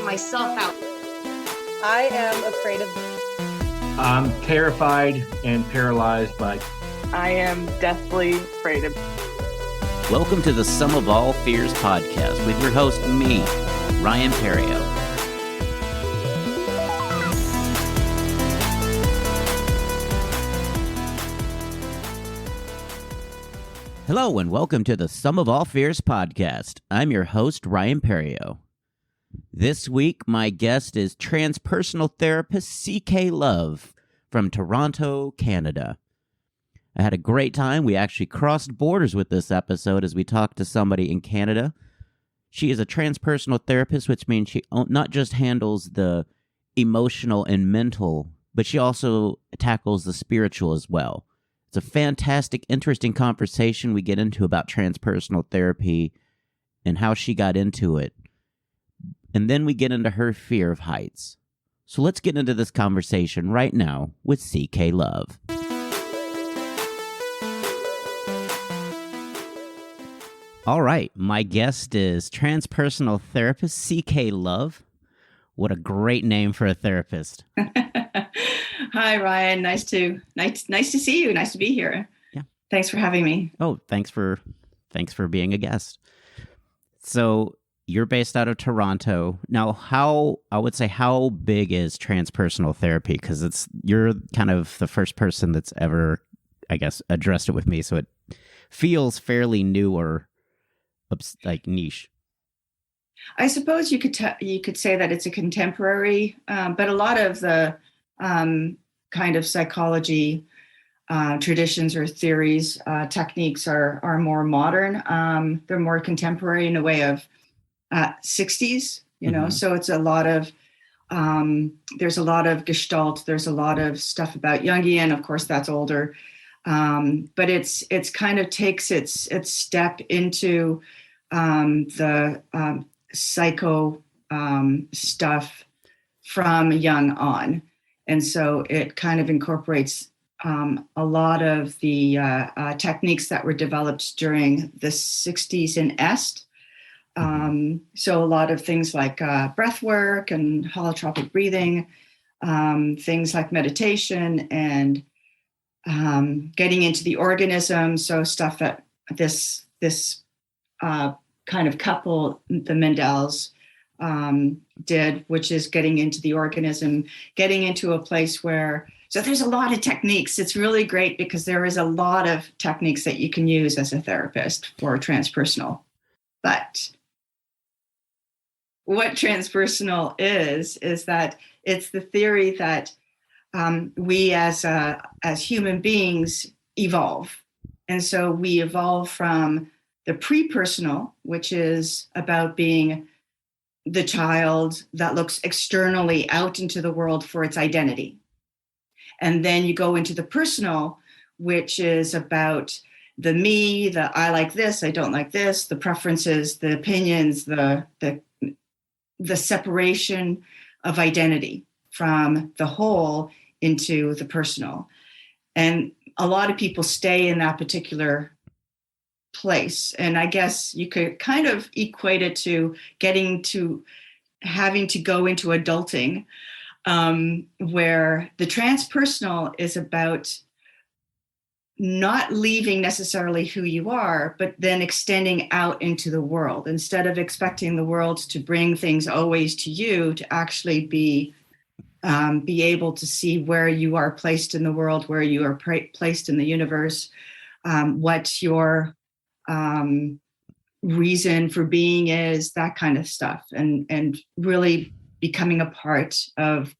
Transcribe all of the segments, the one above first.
myself out. I am afraid of... I'm terrified and paralyzed by... I am deathly afraid of... Welcome to the Sum of All Fears podcast with your host, me, Ryan Perrio. Hello and welcome to the Sum of All Fears podcast. I'm your host, Ryan Perrio. This week, my guest is transpersonal therapist C.K. Love from Toronto, Canada. I had a great time. We actually crossed borders with this episode as we talked to somebody in Canada. She is a transpersonal therapist, which means she not just handles the emotional and mental, but she also tackles the spiritual as well. It's a fantastic, interesting conversation we get into about transpersonal therapy and how she got into it. And then we get into her fear of heights. So let's get into this conversation right now with C.K. Love. All right, my guest is transpersonal therapist C.K. Love. What a great name for a therapist. Hi, Ryan. Nice to see you. Nice to be here. Yeah. Thanks for having me. Oh, thanks for being a guest. So you're based out of Toronto. Now, how big is transpersonal therapy? Because you're kind of the first person that's ever, I guess, addressed it with me. So it feels fairly new or like niche. I suppose you could say that it's a contemporary, but a lot of the kind of psychology traditions or theories, techniques are more modern. They're more contemporary in a way of 60s, you know. So it's a lot of there's a lot of Gestalt. There's a lot of stuff about Jungian. Of course, that's older, but it's kind of takes its step into the psycho stuff from young on. And so it kind of incorporates a lot of the techniques that were developed during the 60s in Est. So a lot of things like breath work and holotropic breathing, things like meditation and getting into the organism. So stuff that this kind of couple, the Mendels, did, which is getting into the organism, getting into a place where, so there's a lot of techniques. It's really great because there is a lot of techniques that you can use as a therapist for transpersonal. But what transpersonal is that it's the theory that we as human beings evolve. And so we evolve from the pre-personal, which is about being the child that looks externally out into the world for its identity. And then you go into the personal, which is about the me, the I like this, I don't like this, the preferences, the opinions, the separation of identity from the whole into the personal. And a lot of people stay in that particular place. And I guess you could kind of equate it to having to go into adulting, where the transpersonal is about not leaving necessarily who you are, but then extending out into the world. Instead of expecting the world to bring things always to you, to actually be able to see where you are placed in the world, where you are placed in the universe, what your reason for being is, that kind of stuff, and really becoming a part of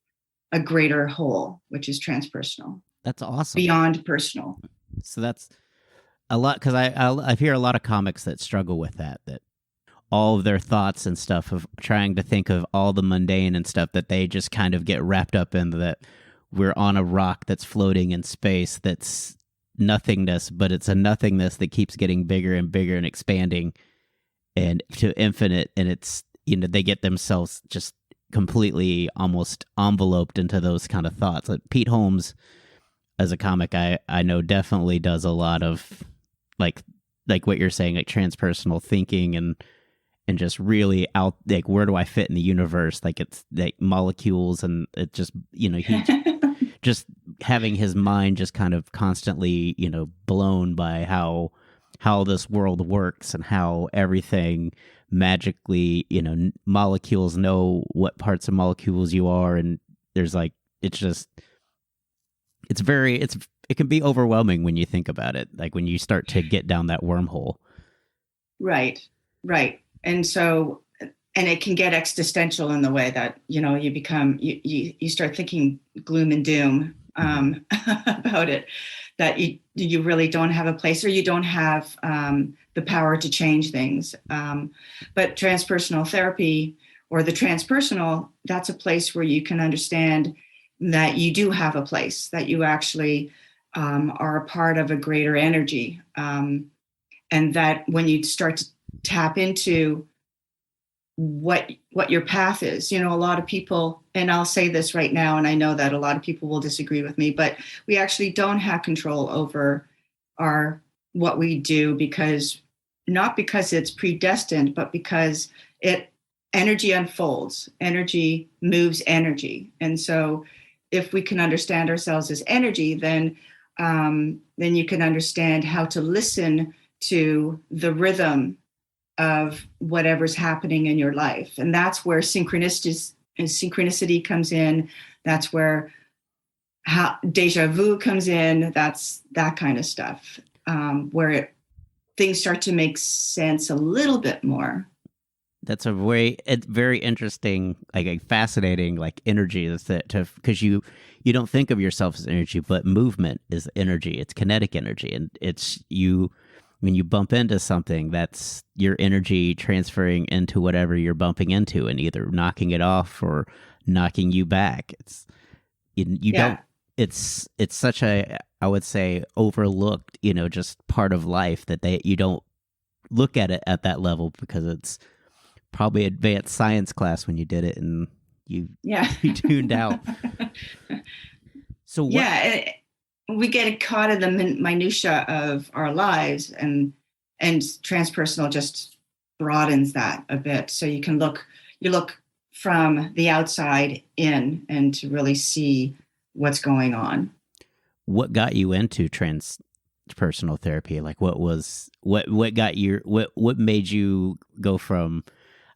a greater whole, which is transpersonal. That's awesome. Beyond personal. So that's a lot, because I hear a lot of comics that struggle with that all of their thoughts and stuff of trying to think of all the mundane and stuff that they just kind of get wrapped up in, that we're on a rock that's floating in space that's nothingness, but it's a nothingness that keeps getting bigger and bigger and expanding and to infinite. And it's, you know, they get themselves just completely almost enveloped into those kind of thoughts. Like Pete Holmes, as a comic, I know definitely does a lot of like what you're saying, like transpersonal thinking and and just really out, like, where do I fit in the universe? Like, it's like molecules, and it just, he just having his mind just kind of constantly, blown by how this world works and how everything magically, molecules know what parts of molecules you are. And there's like, it can be overwhelming when you think about it, like when you start to get down that wormhole. Right. And so, and it can get existential in the way that, you become, you start thinking gloom and doom about it, that you really don't have a place, or you don't have the power to change things. But transpersonal therapy, or the transpersonal, that's a place where you can understand that you do have a place, that you actually are a part of a greater energy. And that when you start to tap into what your path is, a lot of people, and I'll say this right now, and I know that a lot of people will disagree with me, but we actually don't have control over what we do, not because it's predestined, but because energy unfolds, energy moves energy. And so if we can understand ourselves as energy, then you can understand how to listen to the rhythm of whatever's happening in your life. And that's where synchronicity comes in. That's where deja vu comes in. That's that kind of stuff, where things start to make sense a little bit more. That's it's very interesting, like fascinating, like energy is because you don't think of yourself as energy, but movement is energy. It's kinetic energy, and it's you. When you bump into something, that's your energy transferring into whatever you're bumping into, and either knocking it off or knocking you back. It's such a, I would say, overlooked, just part of life that you don't look at it at that level, because it's probably advanced science class when you did it and you tuned out. So we get caught in the minutia of our lives, and transpersonal just broadens that a bit. So you look from the outside in, and to really see what's going on. What got you into transpersonal therapy? Like, what made you go from,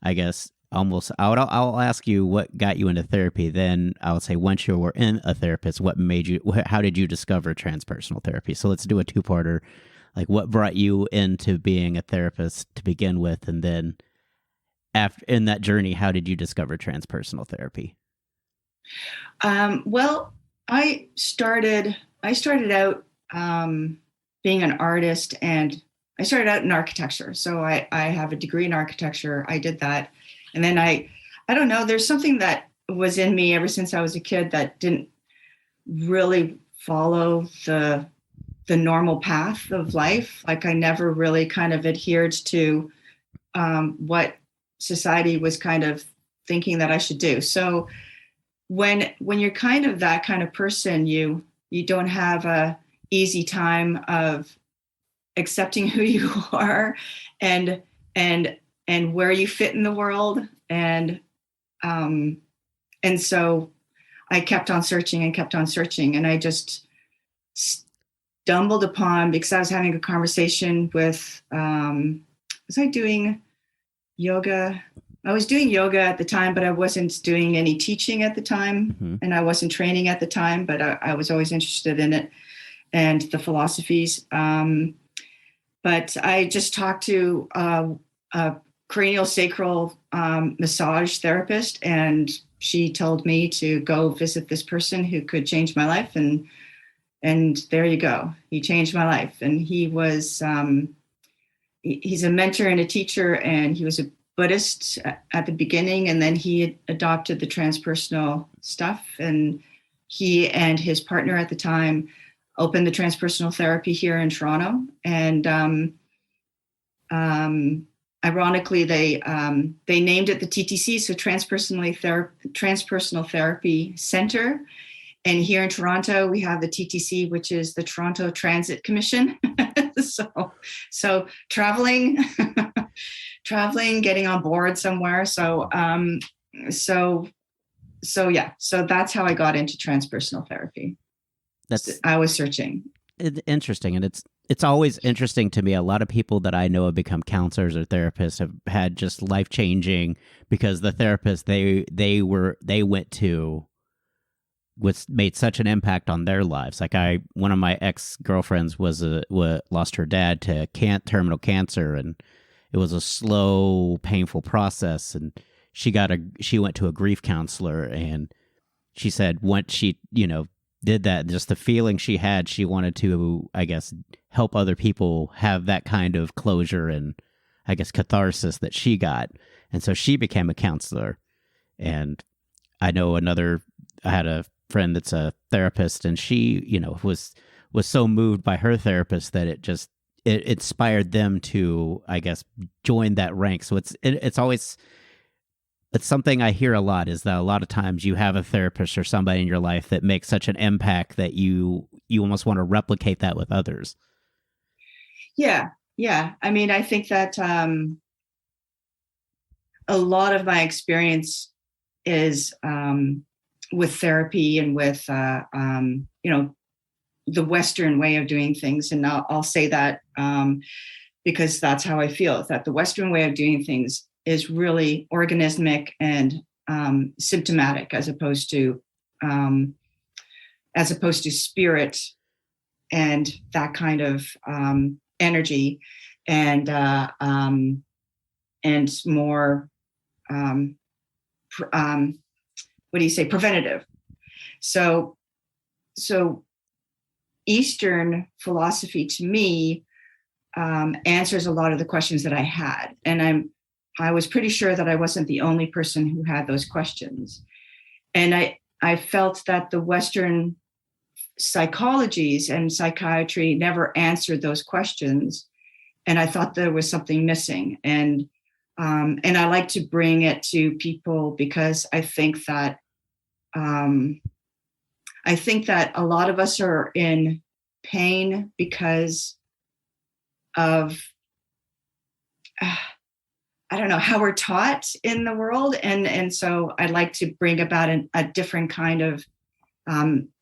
I guess, almost, I'll ask you what got you into therapy. Then I would say, once you were in a therapist, how did you discover transpersonal therapy? So let's do a two-parter. Like, what brought you into being a therapist to begin with? And then after, in that journey, how did you discover transpersonal therapy? Well, I started out being an artist, and I started out in architecture. So I have a degree in architecture. I did that. And then I don't know, there's something that was in me ever since I was a kid that didn't really follow the normal path of life. Like, I never really kind of adhered to what society was kind of thinking that I should do. So when you're kind of that kind of person, you don't have a easy time of accepting who you are and where you fit in the world. And so I kept on searching, and I just stumbled upon, because I was having a conversation with, was I doing yoga? I was doing yoga at the time, but I wasn't doing any teaching at the time, and I wasn't training at the time, but I was always interested in it and the philosophies. But I just talked to a cranial sacral massage therapist, and she told me to go visit this person who could change my life. And there you go. He changed my life. And he was, he's a mentor and a teacher, and he was a Buddhist at the beginning, and then he adopted the transpersonal stuff. And he and his partner at the time opened the transpersonal therapy here in Toronto. And ironically, they named it the TTC, so Transpersonal Therapy Center. And here in Toronto, we have the TTC, which is the Toronto Transit Commission. So traveling traveling, getting on board somewhere. So yeah. So that's how I got into transpersonal therapy. I was searching. Interesting, and it's always interesting to me. A lot of people that I know have become counselors or therapists have had just life changing because the therapist they went to made such an impact on their lives. Like one of my ex-girlfriends lost her dad to terminal cancer, and it was a slow, painful process. And she went to a grief counselor, and she said once she did that, just the feeling she had, she wanted to, I guess, help other people have that kind of closure and, I guess, catharsis that she got. And so she became a counselor. And I had a friend that's a therapist, and she, was so moved by her therapist that it inspired them to, I guess, join that rank. So it's something I hear a lot, is that a lot of times you have a therapist or somebody in your life that makes such an impact that you almost want to replicate that with others. Yeah. I mean, I think that a lot of my experience is with therapy and with, the Western way of doing things. And I'll say that because that's how I feel, that the Western way of doing things is really organismic and symptomatic, as opposed to spirit and that kind of energy, and more preventative. So Eastern philosophy to me answers a lot of the questions that I had, and I was pretty sure that I wasn't the only person who had those questions. And I felt that the Western psychologies and psychiatry never answered those questions. And I thought there was something missing. And I like to bring it to people because I think that a lot of us are in pain because of I don't know how we're taught in the world. And so I'd like to bring about a different kind of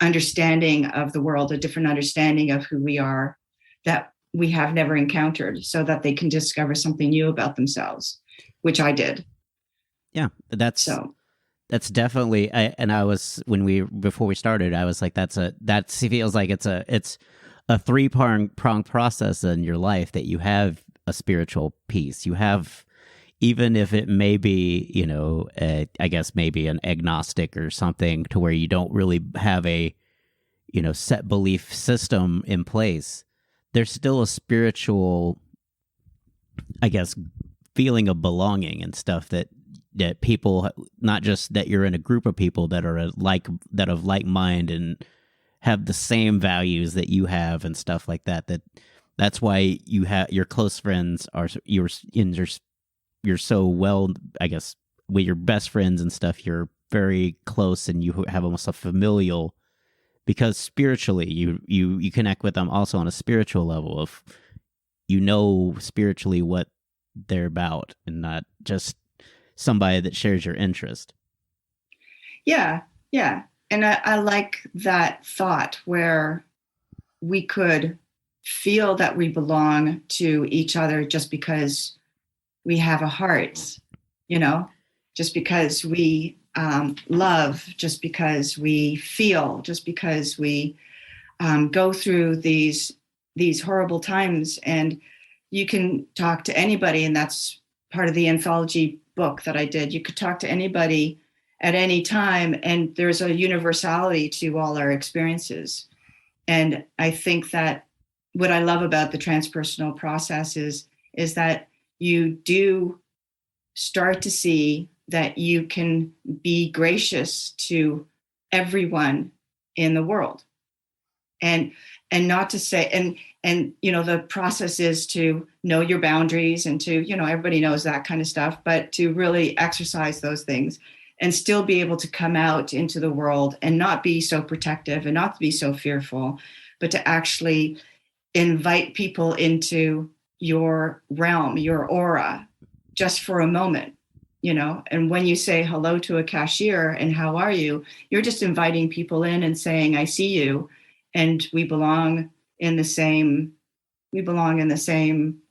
understanding of the world, a different understanding of who we are that we have never encountered, so that they can discover something new about themselves, which I did. Yeah, that's definitely. Before we started, I was like, that feels like it's a three-pronged process in your life, that you have a spiritual piece, you have, even if it may be, I guess maybe an agnostic or something, to where you don't really have a, set belief system in place, there's still a spiritual, I guess, feeling of belonging and stuff that people, not just that you're in a group of people that are of like mind and have the same values that you have and stuff like that. That's why you have your close friends are you're so well, I guess, with your best friends and stuff, you're very close and you have almost a familial, because spiritually you connect with them also on a spiritual level of, spiritually what they're about, and not just somebody that shares your interest. Yeah. And I like that thought, where we could feel that we belong to each other just because we have a heart, just because we love, just because we feel, just because we go through these horrible times. And you can talk to anybody, and that's part of the anthology book that I did. You could talk to anybody at any time, and there's a universality to all our experiences. And I think that what I love about the transpersonal process is that you do start to see that you can be gracious to everyone in the world, and not to say, and the process is to know your boundaries, and to, everybody knows that kind of stuff, but to really exercise those things and still be able to come out into the world and not be so protective and not be so fearful, but to actually invite people into your realm, your aura, just for a moment, and when you say hello to a cashier and how are you, you're just inviting people in and saying, I see you, and we belong in the same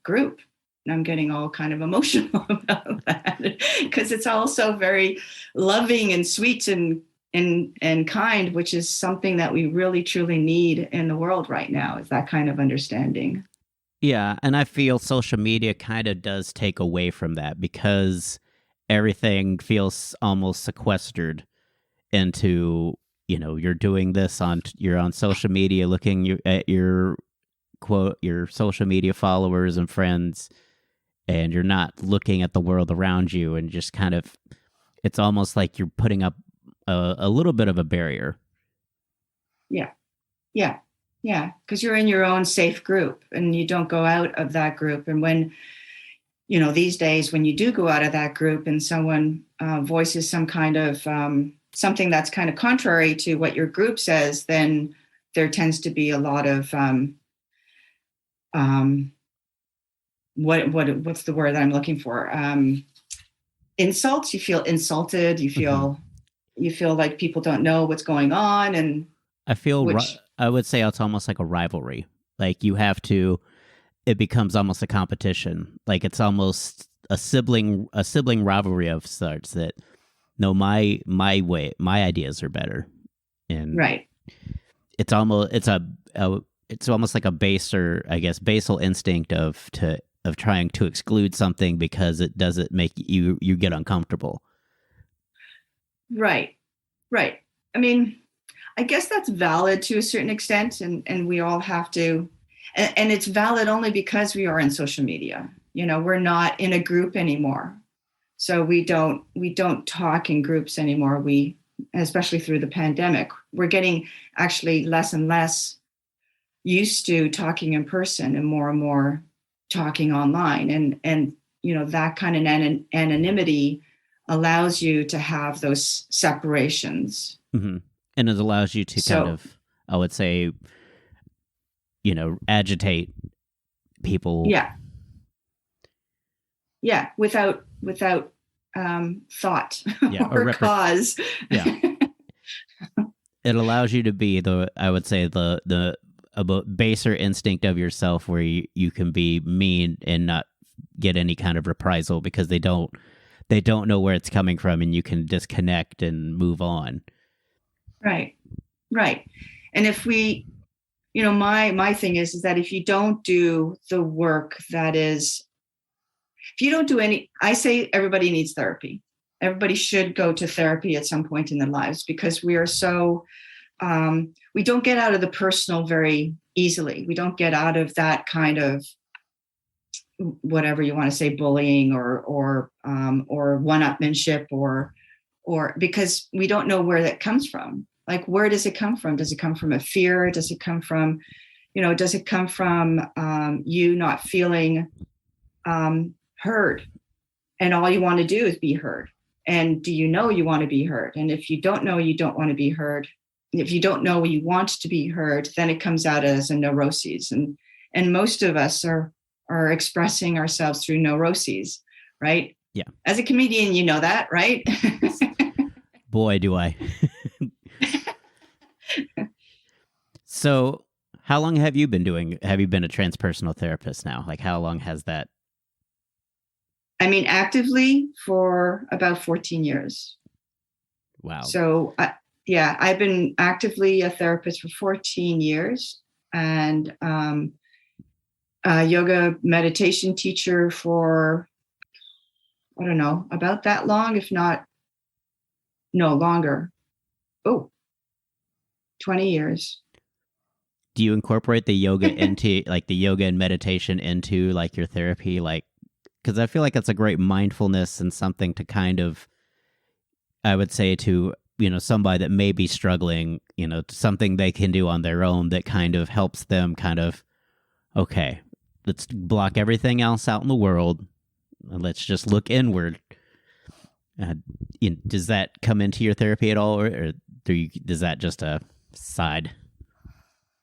group. And I'm getting all kind of emotional about that because it's also very loving and sweet and kind, which is something that we really truly need in the world right now, is that kind of understanding. Yeah, and I feel social media kind of does take away from that because everything feels almost sequestered into, you're doing this you're on social media looking at your social media followers and friends, and you're not looking at the world around you, and just kind of, it's almost like you're putting up a little bit of a barrier. Yeah, because you're in your own safe group and you don't go out of that group. And when, these days, when you do go out of that group and someone voices some kind of something that's kind of contrary to what your group says, then there tends to be a lot of what's the word that I'm looking for? Insults. You feel insulted. You feel like people don't know what's going on, and I would say it's almost like a rivalry. Like you have to. It becomes almost a competition. Like it's almost a sibling rivalry of sorts. That no, my ideas are better, and right. It's almost like a basal instinct of trying to exclude something because it doesn't make you get uncomfortable. Right. I mean, I guess that's valid to a certain extent, and we all have to, and it's valid only because we are in social media. We're not in a group anymore, so we don't talk in groups anymore. We, especially through the pandemic, we're getting actually less and less used to talking in person and more talking online, and that kind of anonymity allows you to have those separations. Mm-hmm. And it allows you to kind of, I would say, agitate people. Yeah, without thought or cause. Yeah. It allows you to be the baser instinct of yourself, where you can be mean and not get any kind of reprisal because they don't know where it's coming from, and you can disconnect and move on. Right. And if we, my thing is that if you don't do the work if you don't do I say everybody needs therapy. Everybody should go to therapy at some point in their lives, because we are so, we don't get out of the personal very easily. We don't get out of that kind of, whatever you want to say, bullying or one-upmanship or because we don't know where that comes from. Like, where does it come from? Does it come from a fear? Does it come from, you not feeling heard? And all you want to do is be heard. And do you know you want to be heard? And if you don't know you don't want to be heard, if you don't know you want to be heard, then it comes out as a neuroses. And most of us are expressing ourselves through neuroses, right? Yeah. As a comedian, you know that, right? Boy, do I. So, how long have you been a transpersonal therapist now? Like, how long has that? I mean, actively for about 14 years. Wow. So, I've been actively a therapist for 14 years, and a yoga meditation teacher for, I don't know, about that long, if not, no, longer. 20 years. Do you incorporate the yoga into like the yoga and meditation into like your therapy? Like, because I feel like it's a great mindfulness and something to kind of, I would say to, somebody that may be struggling, something they can do on their own that kind of helps them kind of, okay, let's block everything else out in the world and let's just look inward. Does that come into your therapy at all, or does that just a side?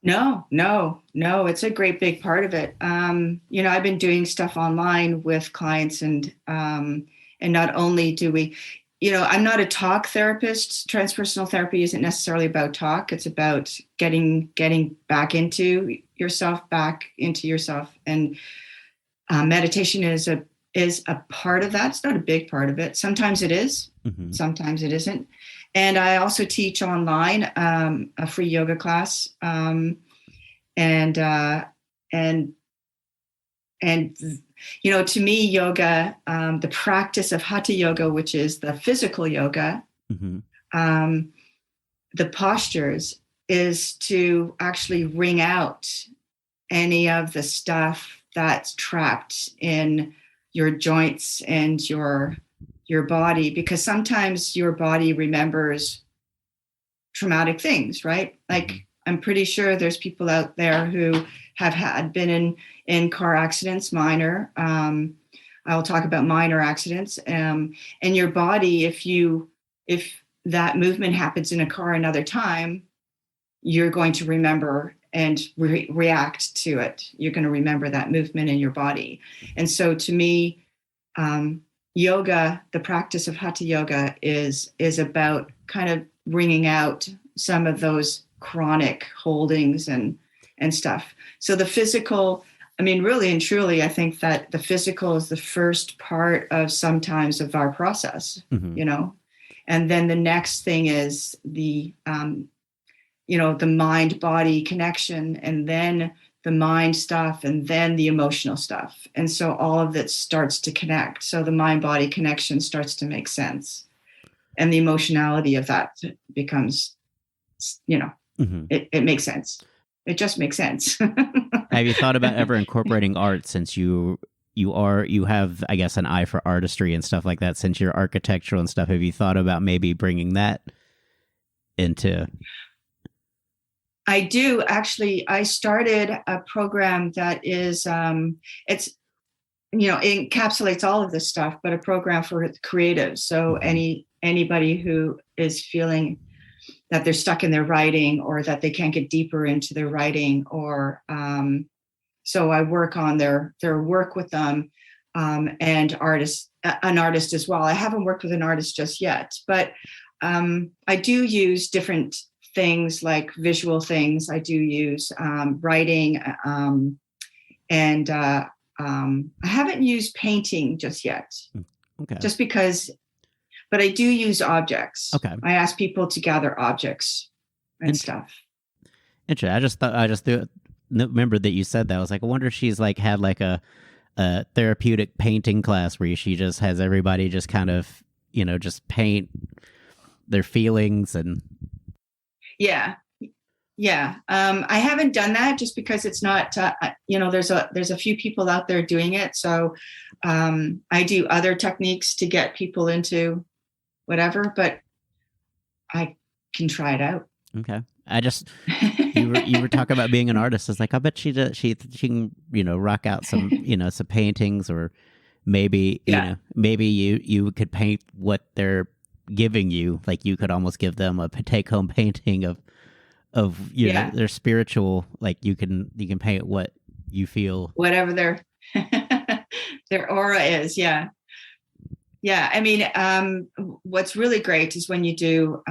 No. It's a great big part of it. I've been doing stuff online with clients, and not only do we, I'm not a talk therapist. Transpersonal therapy isn't necessarily about talk. It's about getting back into yourself, and meditation is a part of that. It's not a big part of it. Sometimes it is, sometimes it isn't. And I also teach online a free yoga class, and to me, yoga, the practice of hatha yoga, which is the physical yoga, the postures, is to actually wring out any of the stuff that's trapped in your joints and your body, because sometimes your body remembers traumatic things, right? Like, I'm pretty sure there's people out there who have been in car accidents, minor. I'll talk about minor accidents. And your body, if that movement happens in a car another time, you're going to remember and react to it. You're going to remember that movement in your body. And so to me, yoga, the practice of hatha yoga is about kind of bringing out some of those chronic holdings and stuff. So the physical, really and truly, I think that the physical is the first part of sometimes of our process, and then the next thing is the mind-body connection, and then the mind stuff, and then the emotional stuff. And so all of that starts to connect. So the mind-body connection starts to make sense. And the emotionality of that becomes, it makes sense. It just makes sense. Have you thought about ever incorporating art, since you have, I guess, an eye for artistry and stuff like that, since you're architectural and stuff? Have you thought about maybe bringing that into... I do, actually. I started a program that is, it encapsulates all of this stuff, but a program for creatives. So anybody who is feeling that they're stuck in their writing, or that they can't get deeper into their writing, or so I work on their work with them, and an artist as well. I haven't worked with an artist just yet, but I do use different things, like visual things. I do use writing, and I haven't used painting just yet. Okay. Just because, but I do use objects. Okay. I ask people to gather objects and stuff. Interesting. I just remembered that you said that. I was like, I wonder if she's had a therapeutic painting class where she just has everybody just kind of, just paint their feelings and... Yeah. I haven't done that just because it's not, there's a few people out there doing it. So I do other techniques to get people into whatever, but I can try it out. Okay. I just, you were talking about being an artist. It's like, I bet she can, rock out some, some paintings, or maybe, maybe you could paint what they're giving you. Like, you could almost give them a take-home painting of know, their spiritual, like you can paint what you feel, whatever their their aura is. Yeah. What's really great is when you do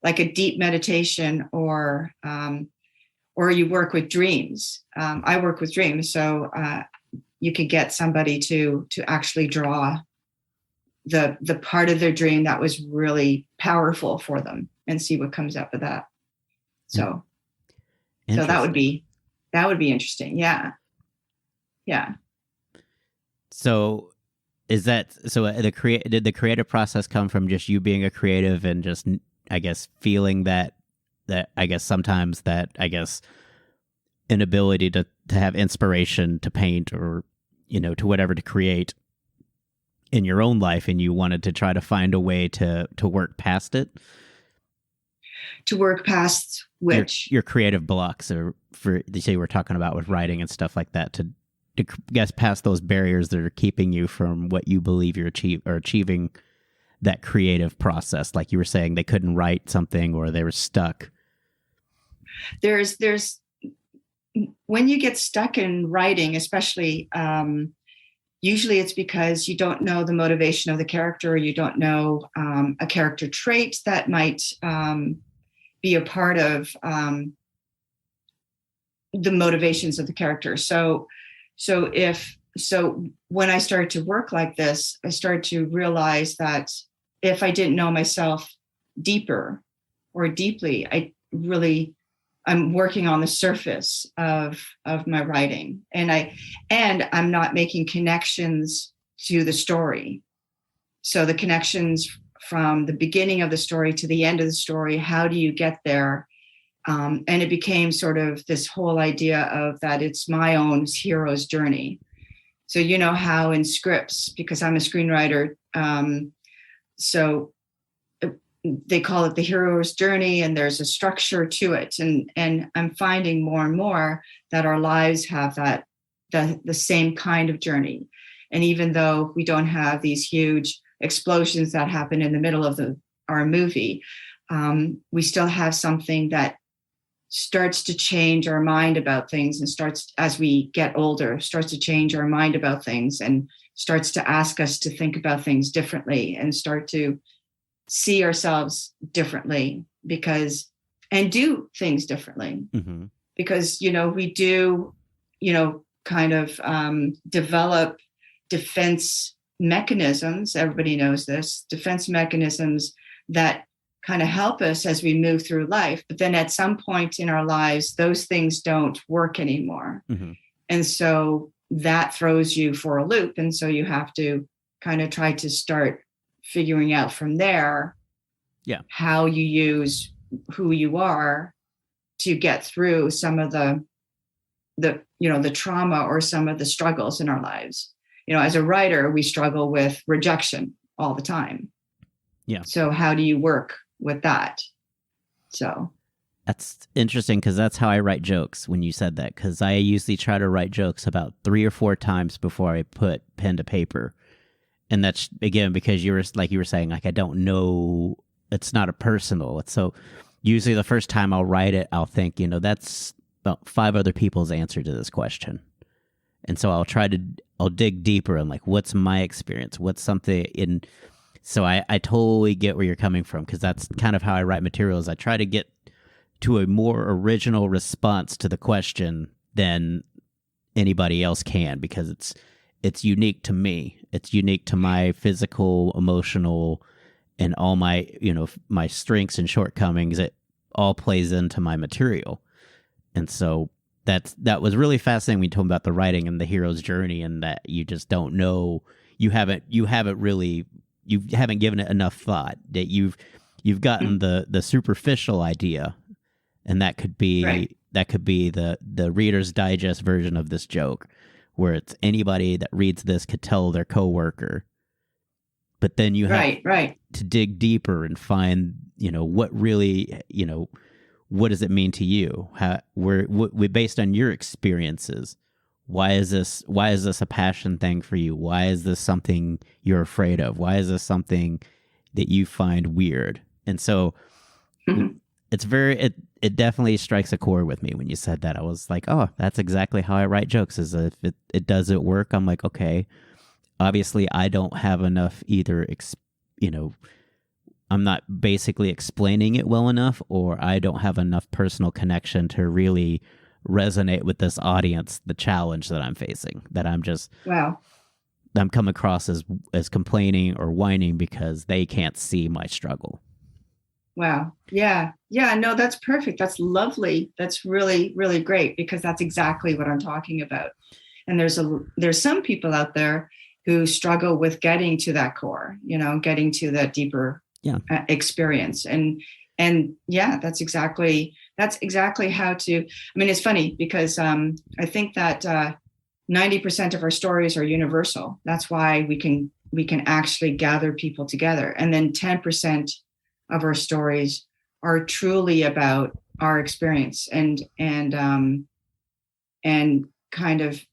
like a deep meditation, or you work with dreams. I work with dreams, so you could get somebody to actually draw the part of their dream that was really powerful for them, and see what comes up with that. So that would be interesting. Yeah. So did the creative process come from just you being a creative and just, I guess, feeling that I guess sometimes that, I guess, inability to have inspiration to paint, or, to whatever, to create in your own life, and you wanted to try to find a way to work past it? To work past which? Your creative blocks, or for, they say, we're talking about with writing and stuff like that, to guess past those barriers that are keeping you from what you believe you're achieving that creative process. Like you were saying, they couldn't write something, or they were stuck. There's when you get stuck in writing, especially, usually it's because you don't know the motivation of the character, or you don't know a character trait that might be a part of the motivations of the character. So when I started to work like this, I started to realize that if I didn't know myself deeper or deeply, I'm working on the surface of my writing, and I'm not making connections to the story. So the connections from the beginning of the story to the end of the story, how do you get there? And it became sort of this whole idea of that it's my own hero's journey. So you know how in scripts, because I'm a screenwriter, so they call it the hero's journey, and there's a structure to it. And I'm finding more and more that our lives have the same kind of journey. And even though we don't have these huge explosions that happen in the middle of our movie, we still have something that starts to change our mind about things, and starts, as we get older, starts to change our mind about things, and starts to ask us to think about things differently, and start to see ourselves differently, and do things differently. Mm-hmm. Because, we do, kind of develop defense mechanisms. Everybody knows this, defense mechanisms that kind of help us as we move through life. But then at some point in our lives, those things don't work anymore. Mm-hmm. And so that throws you for a loop. And so you have to kind of try to start figuring out from there how you use who you are to get through some of the trauma or some of the struggles in our lives. As a writer, we struggle with rejection all the time. Yeah. So how do you work with that? So that's interesting, because that's how I write jokes when you said that, because I usually try to write jokes about 3 or 4 times before I put pen to paper. And that's, again, because you were saying, I don't know, it's not a personal. So usually the first time I'll write it, I'll think, that's about 5 other people's answer to this question. And so I'll dig deeper and what's my experience? What's something in... So I totally get where you're coming from, because that's kind of how I write materials. I try to get to a more original response to the question than anybody else can, because it's unique to me. It's unique to my physical, emotional, and all my, my strengths and shortcomings. It all plays into my material. And so that was really fascinating when you told me about the writing and the hero's journey, and that you just don't know, you haven't given it enough thought, that you've gotten the superficial idea, and that could be the Reader's Digest version of this joke, where it's anybody that reads this could tell their coworker. But then you have to dig deeper and find, what really, what does it mean to you? Based on your experiences, why is this a passion thing for you? Why is this something you're afraid of? Why is this something that you find weird? And so it definitely strikes a chord with me when you said that. I was like, oh, that's exactly how I write jokes. Is if it doesn't work, I'm like, okay, obviously I don't have enough either, I'm not basically explaining it well enough, or I don't have enough personal connection to really resonate with this audience, the challenge that I'm facing, that I'm come across as complaining or whining because they can't see my struggle. Wow. Yeah. No, that's perfect. That's lovely. That's really, really great, because that's exactly what I'm talking about. And there's some people out there who struggle with getting to that core, getting to that deeper experience. And yeah, that's exactly how to, it's funny, because I think that 90% of our stories are universal. That's why we can actually gather people together. And then 10% of our stories are truly about our experience and kind of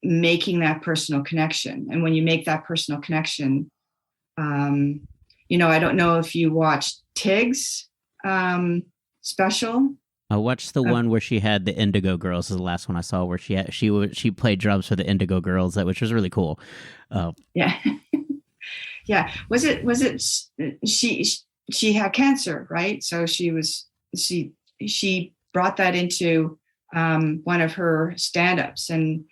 making that personal connection. And when you make that personal connection, I don't know if you watched Tig's special I watched the one where she had the Indigo Girls. Is the last one I saw where she played drums for the Indigo Girls, which was really cool. Yeah. Yeah. Was it she had cancer, right? So she brought that into one of her stand-ups, and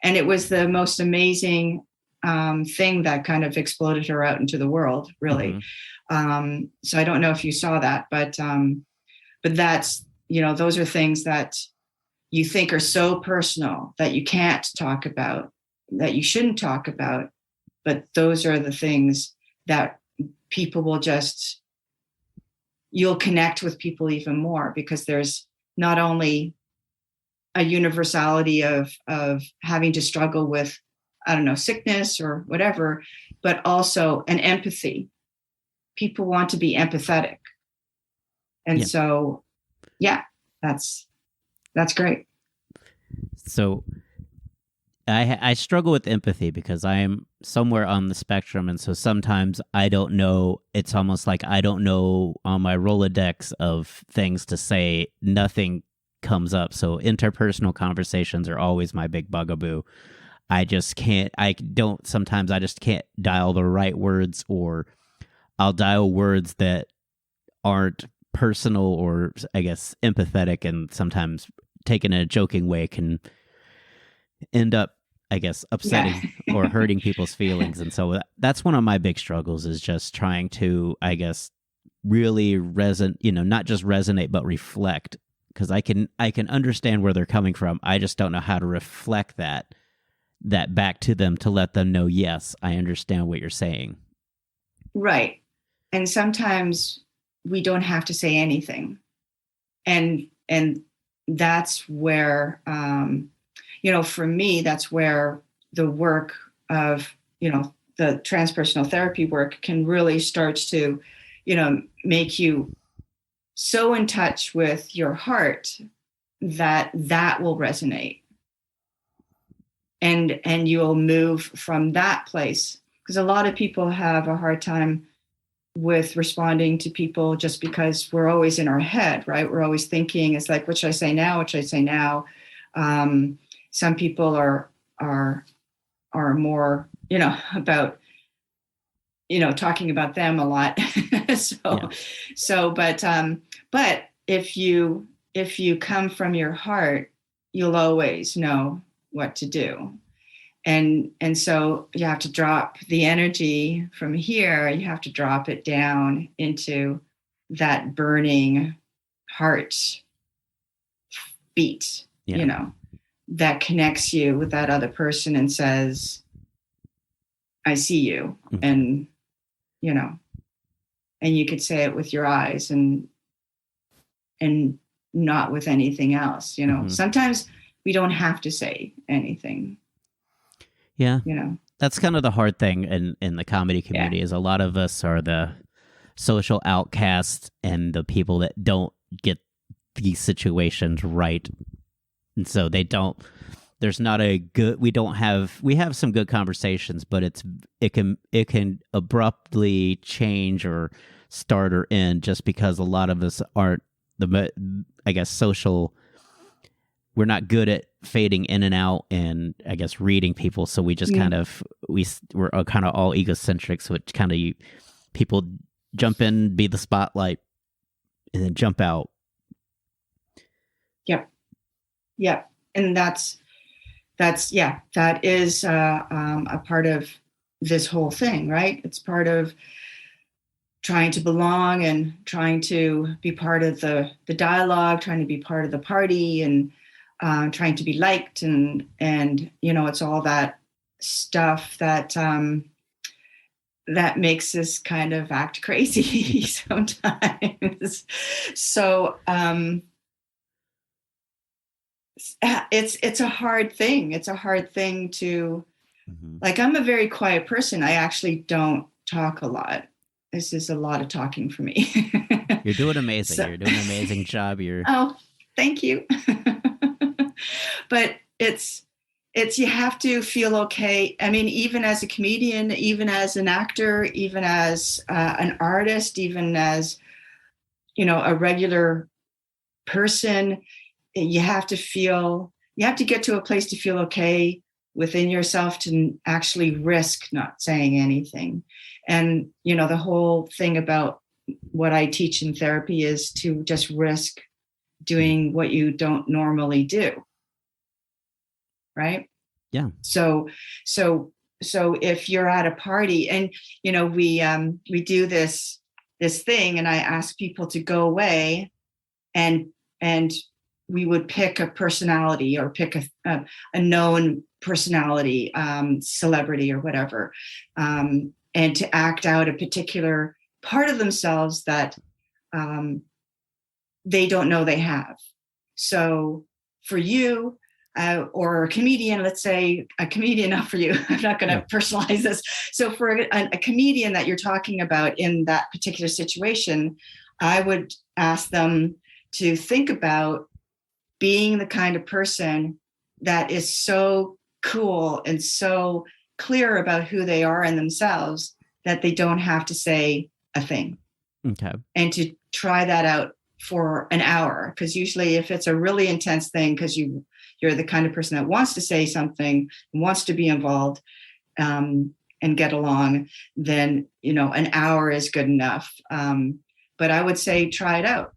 it was the most amazing thing that kind of exploded her out into the world, really. So I don't know if you saw that, but that's, those are things that you think are so personal that you can't talk about, that you shouldn't talk about. But those are the things that people will you'll connect with people even more, because there's not only a universality of having to struggle with, I don't know, sickness or whatever, but also an empathy. People want to be empathetic. And so, yeah, that's great. So I struggle with empathy because I am somewhere on the spectrum. And so sometimes I don't know. It's almost like I don't know on my Rolodex of things to say. Nothing comes up. So interpersonal conversations are always my big bugaboo. Sometimes I just can't dial the right words, or I'll dial words that aren't personal or, I guess, empathetic, and sometimes taken in a joking way can end up, I guess, upsetting or hurting people's feelings. And so that's one of my big struggles, is just trying to, I guess, really not just resonate, but reflect, because I can understand where they're coming from. I just don't know how to reflect that back to them to let them know, yes, I understand what you're saying. Right. And sometimes we don't have to say anything. And that's where, for me, that's where the work of, the transpersonal therapy work can really start to, make you so in touch with your heart that will resonate. And you'll move from that place, because a lot of people have a hard time with responding to people just because we're always in our head, right? We're always thinking, it's like, what should I say now? What should I say now? Some people are more, about, talking about them a lot. But if you come from your heart, you'll always know what to do. And so you have to drop the energy from here. You have to drop it down into that burning heart beat, that connects you with that other person and says, I see you. And, and you could say it with your eyes and not with anything else. Sometimes we don't have to say anything. Yeah. That's kind of the hard thing in the comedy community, is a lot of us are the social outcasts and the people that don't get these situations right. And so we have some good conversations, but it can abruptly change or start or end just because a lot of us aren't social. We're not good at fading in and out and, I guess, reading people. So we just we're kind of all egocentric. So it's kind of people jump in, be the spotlight, and then jump out. Yep. Yep. And that is a part of this whole thing, right? It's part of trying to belong and trying to be part of the dialogue, trying to be part of the party, and trying to be liked, and it's all that stuff that makes us kind of act crazy sometimes. So it's a hard thing. It's a hard thing to, like, I'm a very quiet person. I actually don't talk a lot. This is a lot of talking for me. You're doing amazing. You're doing an amazing job. Oh, thank you. But it's you have to feel okay. I mean, even as a comedian, even as an actor, even as an artist, even as, a regular person, you have to get to a place to feel okay within yourself to actually risk not saying anything. And, the whole thing about what I teach in therapy is to just risk doing what you don't normally do. Right? Yeah. So if you're at a party and, we do this thing, and I ask people to go away and we would pick a personality or pick a known personality, celebrity or whatever, and to act out a particular part of themselves that they don't know they have. So for you, or a comedian, let's say a comedian, not for you, I'm not going to personalize this. So for a comedian that you're talking about in that particular situation, I would ask them to think about being the kind of person that is so cool and so clear about who they are in themselves that they don't have to say a thing. Okay. And to try that out for an hour, because usually if it's a really intense thing, because you're the kind of person that wants to say something, wants to be involved, and get along, then an hour is good enough. But I would say try it out.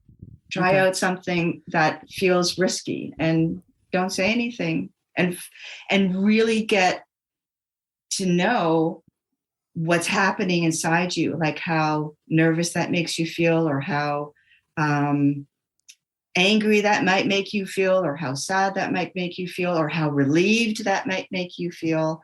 Try out something that feels risky and don't say anything, and really get to know what's happening inside you, like how nervous that makes you feel, or how angry that might make you feel, or how sad that might make you feel, or how relieved that might make you feel.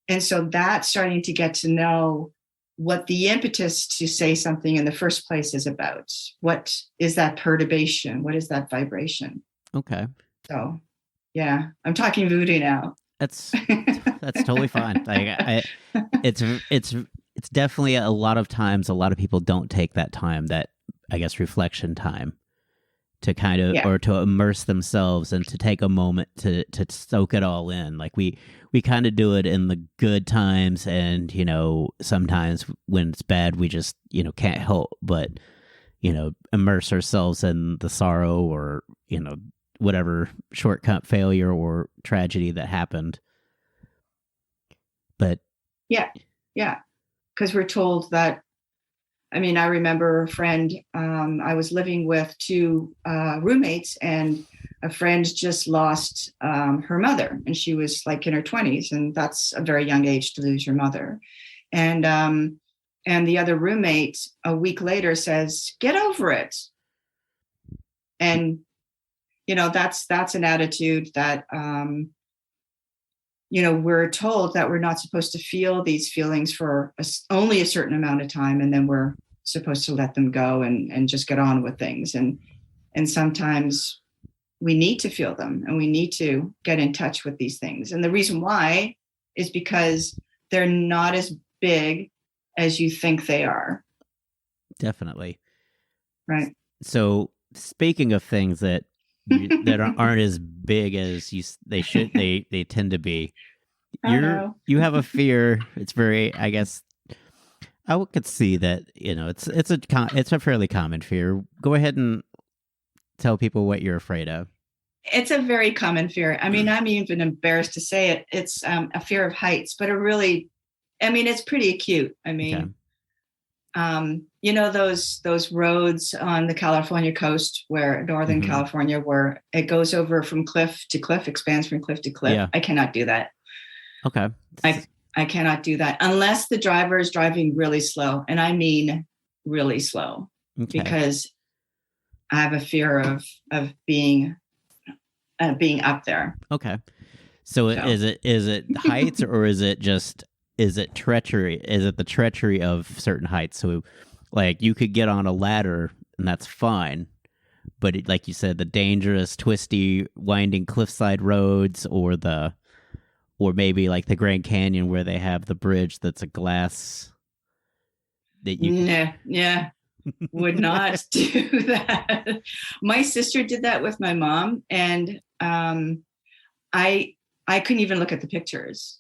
And so that's starting to get to know what the impetus to say something in the first place is about. What is that perturbation? What is that vibration? Okay. So, yeah, I'm talking voodoo now. That's totally fine. It's definitely a lot of times, a lot of people don't take that time, that I guess reflection time, to kind of, or to immerse themselves and to take a moment to soak it all in. Like we kind of do it in the good times, and sometimes when it's bad, we just can't help but immerse ourselves in the sorrow, or whatever shortcut, failure, or tragedy that happened. But yeah, because we're told that. I mean, I remember a friend, I was living with two roommates, and a friend just lost her mother, and she was like in her 20s, and that's a very young age to lose your mother. And the other roommate a week later says, "Get over it." And that's an attitude that we're told that we're not supposed to feel these feelings for only a certain amount of time, and then we're supposed to let them go and just get on with things. And sometimes we need to feel them, and we need to get in touch with these things. And the reason why is because they're not as big as you think they are. Definitely. Right. So speaking of things that aren't as big as they tend to be. You have a fear. It's very, I guess, I could see that. It's a fairly common fear. Go ahead and tell people what you're afraid of. It's a very common fear. I mean, I'm even embarrassed to say it. It's a fear of heights, but it's pretty acute. I mean, those roads on the California coast, where Northern California, where it goes over from cliff to cliff, expands from cliff to cliff. Yeah. I cannot do that. Okay. I cannot do that unless the driver is driving really slow. And I mean really slow, because I have a fear of being up there. Okay. So is it heights, or is it treachery? Is it the treachery of certain heights? So like you could get on a ladder and that's fine, but like you said, the dangerous, twisty, winding cliffside roads, or maybe like the Grand Canyon, where they have the bridge that's a glass that you would not do that. My sister did that with my mom, and I couldn't even look at the pictures.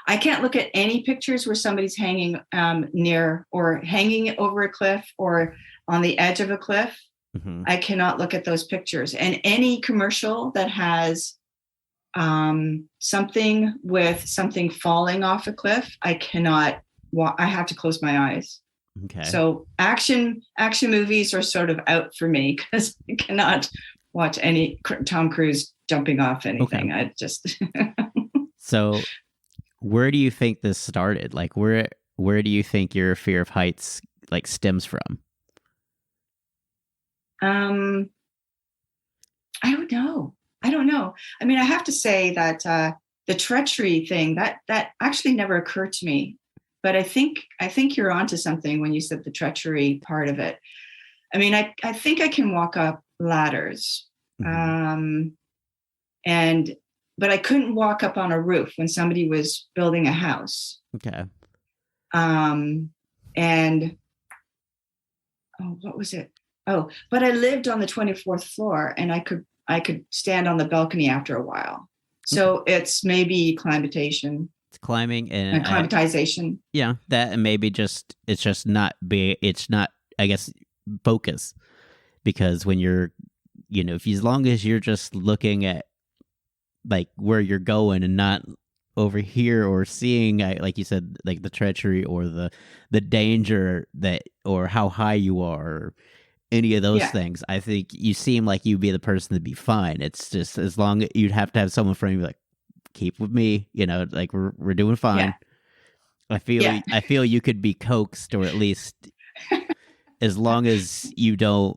I can't look at any pictures where somebody's hanging near or hanging over a cliff or on the edge of a cliff. Mhm. I cannot look at those pictures. And any commercial that has something with something falling off a cliff, I cannot. I have to close my eyes. Okay. So action movies are sort of out for me because I cannot watch any Tom Cruise jumping off anything. Okay. I just So where do you think this started? Like where do you think your fear of heights like stems from? I don't know. I mean, I have to say that the treachery thing that actually never occurred to me. But I think you're onto something when you said the treachery part of it. I mean, I think I can walk up ladders, Mhm. but I couldn't walk up on a roof when somebody was building a house. Okay. And what was it? Oh, but I lived on the 24th floor, and I could stand on the balcony after a while. So it's maybe climatization. It's climbing and Climatization. yeah, that and maybe it's not I guess focus, because when you're if as long as you're just looking at like where you're going and not over here or seeing like you said, like the treachery or the danger that or how high you are or any of those things, I think you seem like you'd be the person to be fine. It's just as long you'd have to have someone from you like keep with me, like we're doing fine. I feel you could be coaxed, or at least as long as you don't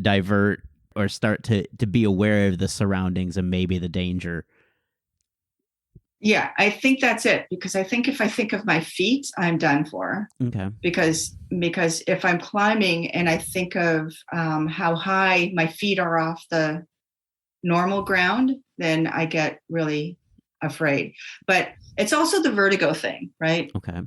divert or start to be aware of the surroundings and maybe the danger. Yeah, I think that's it, because I think if I think of my feet, I'm done for. Okay. Because if I'm climbing and I think of how high my feet are off the normal ground, then I get really afraid. But it's also the vertigo thing, right? Okay.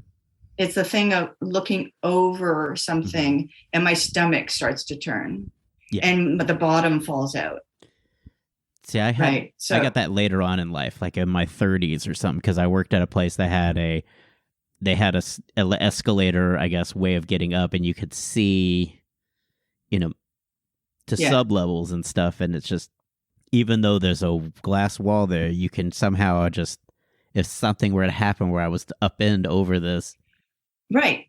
It's the thing of looking over something and my stomach starts to turn. Yeah. And the bottom falls out. See, I got that later on in life, like in my 30s or something, because I worked at a place that had a escalator, I guess, way of getting up, and you could see, to sub levels and stuff, and it's just, even though there's a glass wall there, you can somehow just, if something were to happen where I was to upend over this. Right.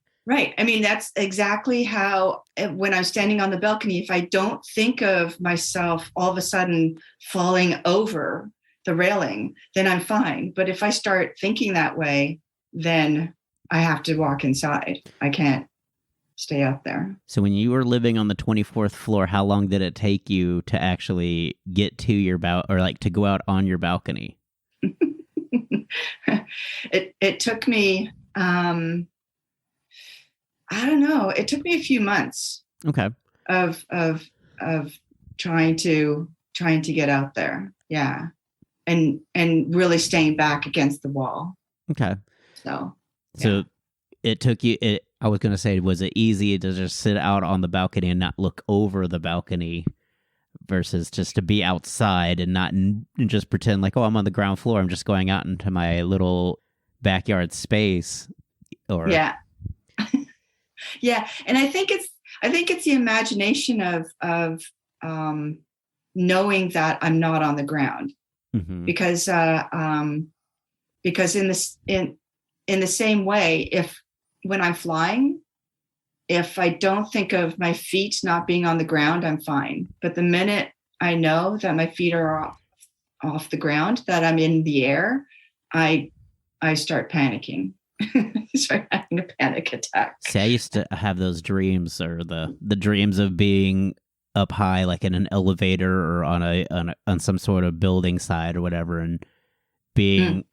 I mean, that's exactly how, when I'm standing on the balcony, if I don't think of myself all of a sudden falling over the railing, then I'm fine. But if I start thinking that way, then I have to walk inside. I can't stay up there. So when you were living on the 24th floor, how long did it take you to actually get to your or like to go out on your balcony? It took me, I don't know. It took me a few months. Okay. Of trying to get out there. Yeah. And really staying back against the wall. Okay. So it took you, I was going to say, was it easy to just sit out on the balcony and not look over the balcony versus just to be outside and not and just pretend like, oh, I'm on the ground floor. I'm just going out into my little backyard space. Or yeah. Yeah. And I think it's the imagination of knowing that I'm not on the ground. Because in the same way, when I'm flying, if I don't think of my feet not being on the ground, I'm fine. But the minute I know that my feet are off the ground, that I'm in the air, I start panicking. Start having a panic attack. See, I used to have those dreams, or the dreams of being up high, like in an elevator or on some sort of building side or whatever, and being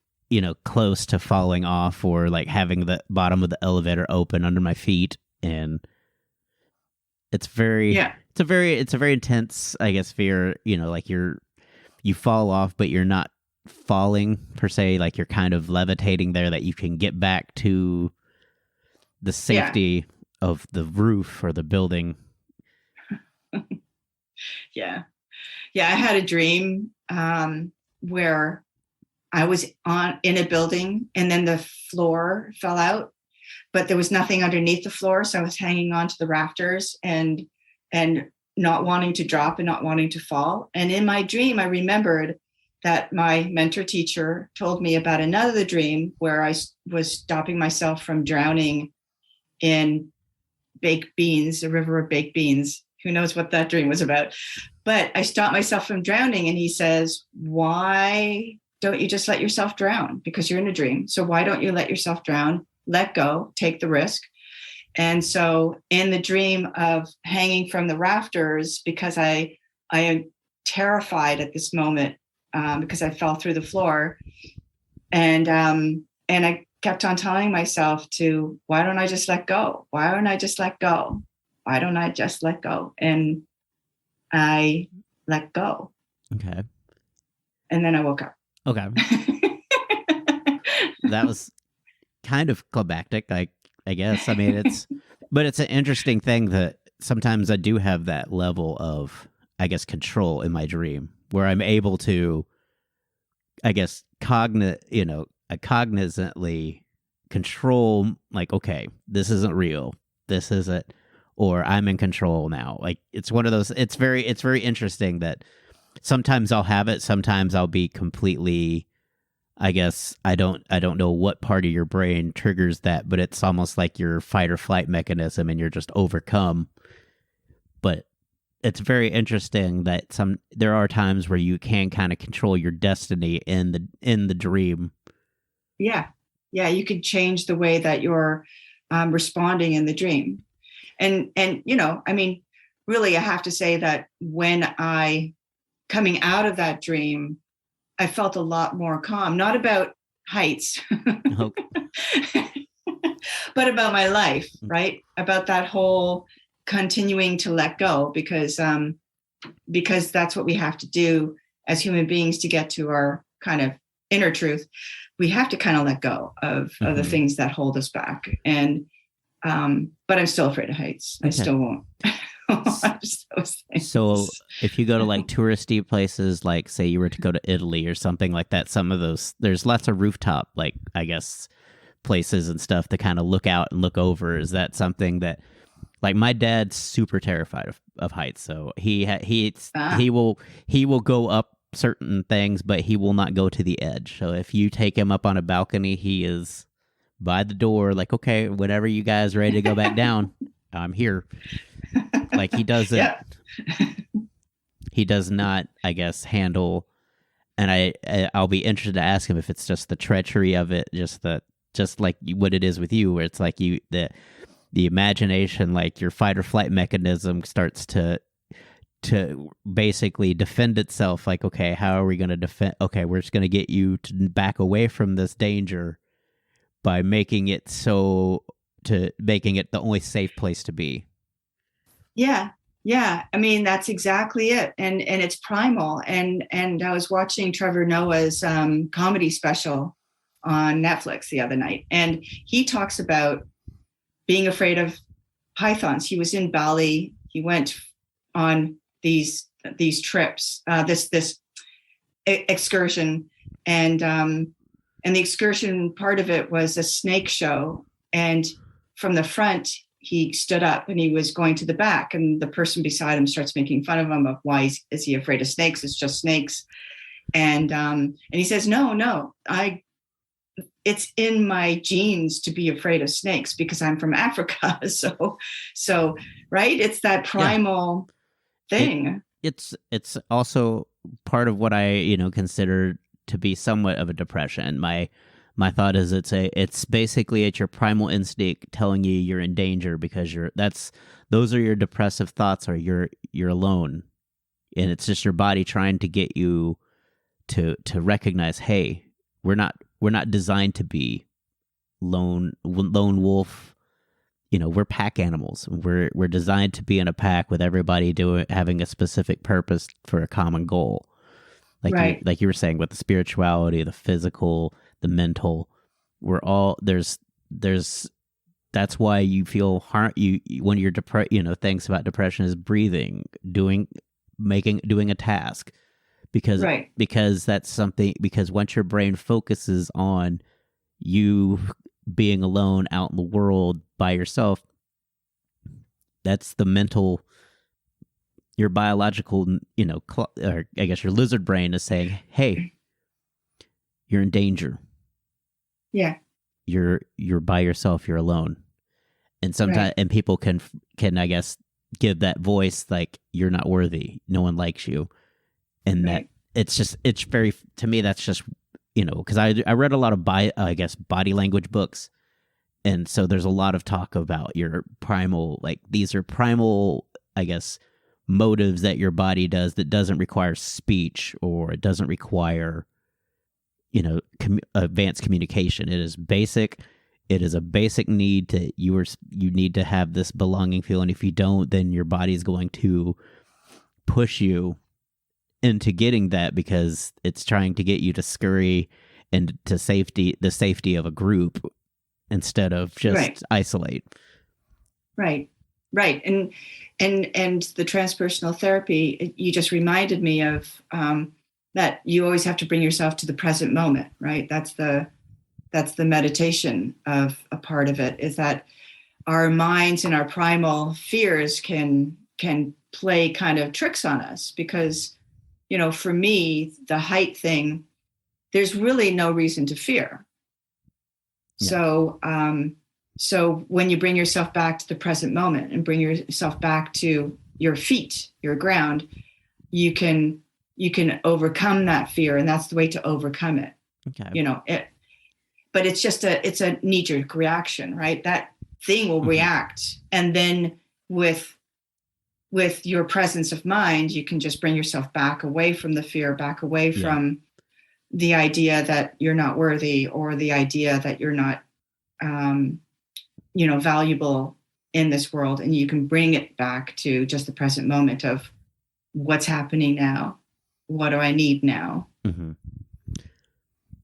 close to falling off, or like having the bottom of the elevator open under my feet, and it's a very intense, I guess, fear. Like you fall off, but you're not falling per se, like you're kind of levitating there, that you can get back to the safety of the roof or the building. Yeah. I had a dream where I was in a building, and then the floor fell out, but there was nothing underneath the floor, so I was hanging on to the rafters, and not wanting to drop and not wanting to fall. And in my dream, I remembered that my mentor teacher told me about another dream where I was stopping myself from drowning in baked beans, a river of baked beans. Who knows what that dream was about? But I stopped myself from drowning. And he says, why don't you just let yourself drown? Because you're in a dream. So why don't you let yourself drown? Let go, take the risk. And so in the dream of hanging from the rafters, because I am terrified at this moment, because I fell through the floor, and I kept on telling myself to, why don't I just let go? Why don't I just let go? Why don't I just let go? And I let go. Okay. And then I woke up. Okay. That was kind of climactic, I guess. I mean, but it's an interesting thing that sometimes I do have that level of, I guess, control in my dream where I'm able to, I guess, cognizantly control, like, okay, this isn't real. This isn't, or I'm in control now. Like, it's one of those, it's very interesting that sometimes I'll have it. Sometimes I'll be completely, I guess, I don't know what part of your brain triggers that, but it's almost like your fight or flight mechanism and you're just overcome. But it's very interesting that there are times where you can kind of control your destiny in the dream. Yeah. You could change the way that you're responding in the dream. And, I mean, really, I have to say that when coming out of that dream, I felt a lot more calm, not about heights, Okay. but about my life, right? About that whole continuing to let go, because that's what we have to do as human beings to get to our kind of inner truth. We have to kind of let go of the things that hold us back. And, but I'm still afraid of heights. Okay. I still won't. So if you go to like touristy places, like say you were to go to Italy or something like that, some of those, there's lots of rooftop, like, I guess, places and stuff to kind of look out and look over. Is that something that, like, my dad's super terrified of heights, so he will go up certain things, but he will not go to the edge. So if you take him up on a balcony, he is by the door, like, okay, whenever you guys are ready to go back down, I'm here. Like, he doesn't. Yeah. He does not, I guess, handle. And I'll be interested to ask him if it's just the treachery of it, just like what it is with you, where it's like the imagination, like your fight or flight mechanism starts to basically defend itself. Like, okay, how are we going to defend? Okay, we're just going to get you to back away from this danger by making it the only safe place to be. Yeah. I mean, that's exactly it. And it's primal. And I was watching Trevor Noah's comedy special on Netflix the other night, and he talks about being afraid of pythons. He was in Bali. He went on these trips, this excursion, and the excursion part of it was a snake show. And from the front, he stood up and he was going to the back, and the person beside him starts making fun of him of why is he afraid of snakes? It's just snakes. And he says, no, it's in my genes to be afraid of snakes because I'm from Africa. So right. It's that primal thing. It's also part of what I, consider to be somewhat of a depression. My thought is it's basically your primal instinct telling you you're in danger because those are your depressive thoughts, or you're alone, and it's just your body trying to get you to recognize, hey, we're not designed to be lone wolf. We're pack animals. We're designed to be in a pack with everybody having a specific purpose for a common goal. Like you were saying, with the spirituality, the physical, the mental, we're all there's that's why you feel when you're depressed. Things about depression is breathing, doing a task, because that's something, because once your brain focuses on you being alone out in the world by yourself, that's the mental your biological, or I guess your lizard brain is saying, "Hey, you're in danger. Yeah. You're by yourself. You're alone." And sometimes, Right. and people can I guess give that voice like you're not worthy. No one likes you, and Right. it's very, to me, that's just, because I read a lot of body language books. And so there's a lot of talk about your primal, like these are primal, I guess, motives that your body does that doesn't require speech, or it doesn't require, advanced communication. It is basic. It is a basic need you need to have this belonging feel. And if you don't, then your body is going to push you into getting that, because it's trying to get you to scurry and to the safety of a group, instead of just Right. isolate. Right. Right. And the transpersonal therapy, you just reminded me of that you always have to bring yourself to the present moment, right? That's the meditation of a part of it, is that our minds and our primal fears can play kind of tricks on us, because, for me, the height thing, there's really no reason to fear. Yeah. So when you bring yourself back to the present moment and bring yourself back to your feet, your ground, you can overcome that fear, and that's the way to overcome it. Okay. But it's just it's a knee-jerk reaction, right? That thing will react, and then with your presence of mind, you can just bring yourself back away from the fear, back away from the idea that you're not worthy, or the idea that you're not, valuable in this world. And you can bring it back to just the present moment of what's happening now. What do I need now? Mm-hmm.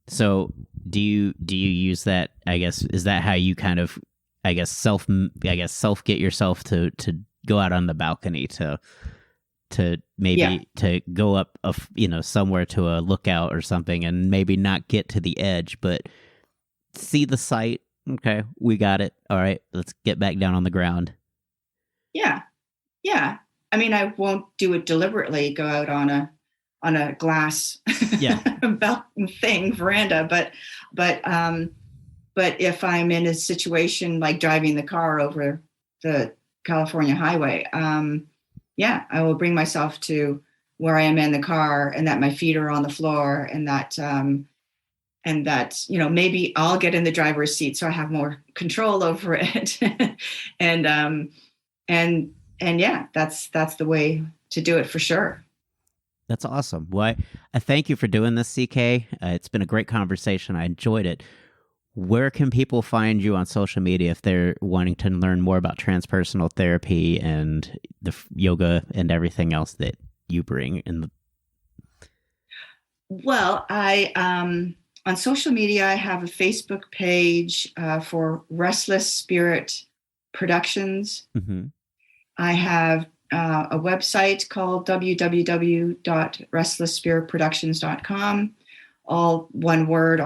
So do you use that, I guess, is that how you kind of, self get yourself to go out on the balcony to maybe to go up somewhere to a lookout or something, and maybe not get to the edge, but see the sight? Okay, we got it. All right, let's get back down on the ground. Yeah. I mean, I won't do it deliberately, go out on a glass veranda, but if I'm in a situation like driving the car over the California highway, I will bring myself to where I am in the car, and that my feet are on the floor, and that maybe I'll get in the driver's seat so I have more control over it. and that's the way to do it for sure. That's awesome. Well, I thank you for doing this, CK. It's been a great conversation. I enjoyed it. Where can people find you on social media if they're wanting to learn more about transpersonal therapy and the yoga and everything else that you bring in? Well, on social media, I have a Facebook page for Restless Spirit Productions. Mm-hmm. I have a website called www.restlessspiritproductions.com. All one word,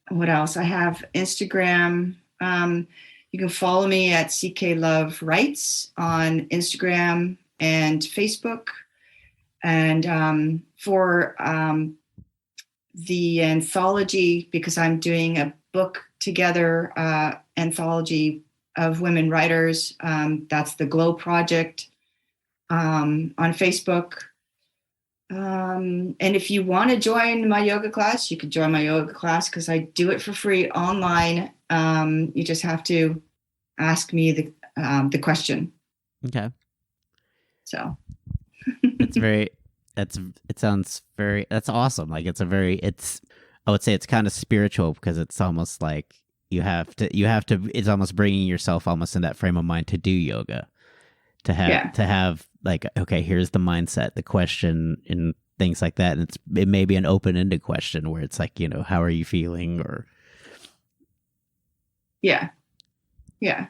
what else? I have Instagram. You can follow me at CK Love Writes on Instagram and Facebook. And for the anthology, because I'm doing a book together, anthology of women writers, that's the Glow Project on Facebook. And if you want to join my yoga class, you can join my yoga class, because I do it for free online. You just have to ask me the question. Okay. So that's awesome. Like I would say it's kind of spiritual, because it's almost like you have to, it's almost bringing yourself almost in that frame of mind to do yoga, to have like, okay, here's the mindset, the question, and things like that. And it may be an open-ended question where it's like, how are you feeling? Or yeah. Well,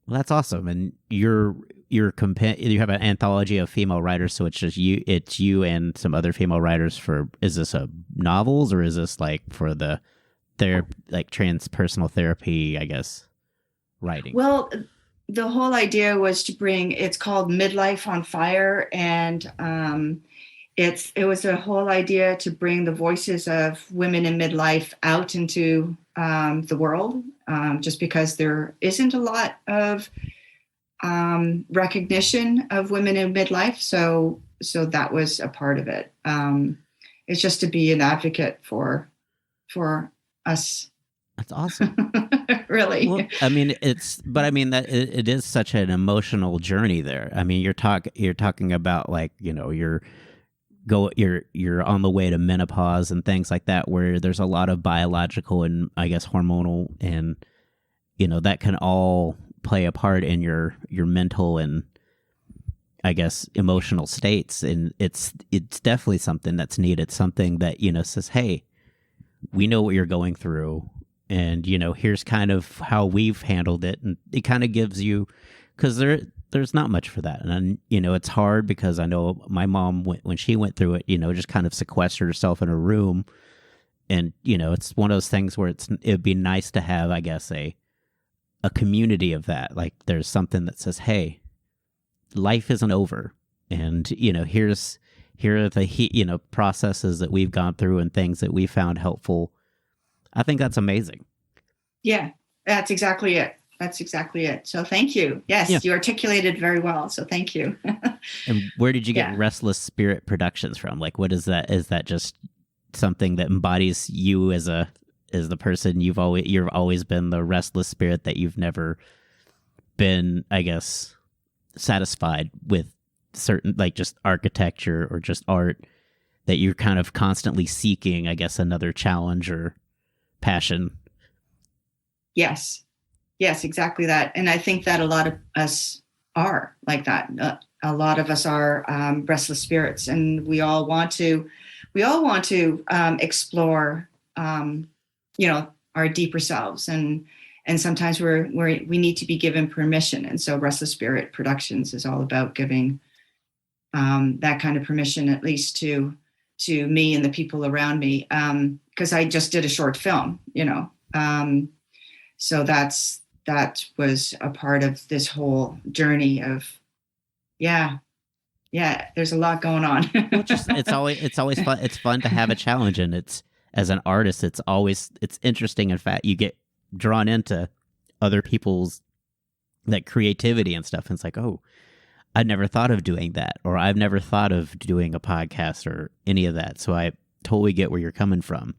that's awesome. And you have an anthology of female writers, so it's just you and some other female writers is this a novels, or is this like for their like transpersonal therapy, I guess, writing? Well, the whole idea was to bring, it's called Midlife on Fire. And it was a whole idea to bring the voices of women in midlife out into the world, just because there isn't a lot of recognition of women in midlife. So that was a part of it. It's just to be an advocate for us. That's awesome. Really. Well, I mean, that it is such an emotional journey there. I mean, you're talking about, like, you know, you're on the way to menopause and things like that, where there's a lot of biological and, I guess, hormonal, and, you know, that can all play a part in your mental and, I guess, emotional states. And it's definitely something that's needed, something that, you know, says, hey, we know what you're going through, and, you know, here's kind of how we've handled it. And it kind of gives you, because there's not much for that. And, you know, it's hard, because I know my mom, when she went through it, you know, just kind of sequestered herself in a room. And, you know, it's one of those things where it'd be nice to have, I guess, a community of that. Like, there's something that says, hey, life isn't over. And, you know, here are the, you know, processes that we've gone through and things that we found helpful. I think that's amazing. Yeah, that's exactly it. So thank you. Yes, yeah. You articulated very well. So thank you. And where did you get Restless Spirit Productions from? Like, what is that? Is that just something that embodies you as the person? You've always been the restless spirit, that you've never been, I guess, satisfied with certain, like, just architecture or just art, that you're kind of constantly seeking, I guess, another challenge or passion. Yes, exactly that. And I think that a lot of us are like that. A lot of us are restless spirits, and we all want to explore, you know, our deeper selves, and sometimes we need to be given permission. And so Restless Spirit Productions is all about giving that kind of permission, at least to me and the people around me, because I just did a short film, you know. So that was a part of this whole journey of, there's a lot going on. It's always fun. It's fun to have a challenge, and it's, as an artist, it's interesting. In fact, you get drawn into other people's, like, creativity and stuff. And it's like, oh, I never thought of doing that, or I've never thought of doing a podcast or any of that. So I totally get where you're coming from.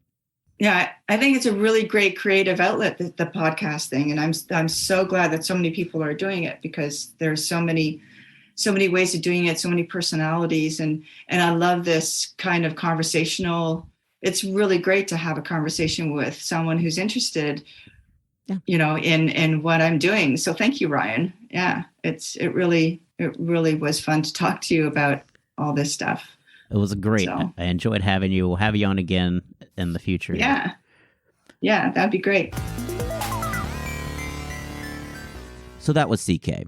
Yeah, I think it's a really great creative outlet, the podcast thing, and I'm so glad that so many people are doing it, because there's so many ways of doing it, so many personalities, and I love this kind of conversational. It's really great to have a conversation with someone who's interested, you know, in what I'm doing. So thank you, Ryan. Yeah, it really was fun to talk to you about all this stuff. It was great. So, I enjoyed having you. We'll have you on again in the future. Yeah, that'd be great. So that was CK.